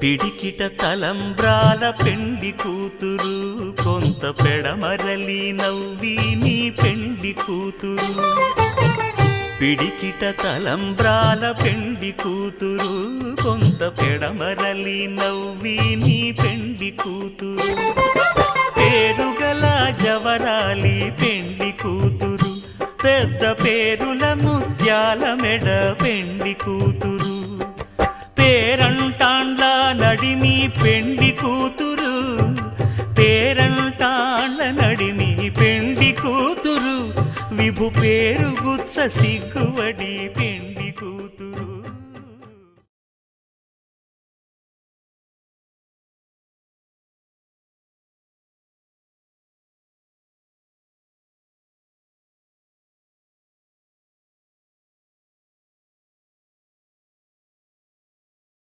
పిడికిట తలంబ్రాల పెండి కూతురు కొంత పెడమరలి నవ్వి నీ పెండి కూతురు పిడికిట తలంబ్రాల పెండి కూతురు కొంత పెడమరలి నవ్వి నీ పెండి కూతురు పేరుగల జవరాలి పెండి కూతురు పెద్ద పేరుల ముత్యాల మెడ పెండి కూతురు పేరంటాండ్ల నడిమి పెండి కూతురు పేరంటాండ్ల నడిమి పెండి కూతురు విభు పేరు గుత్స సిగ్గువడి పెండి కూతురు।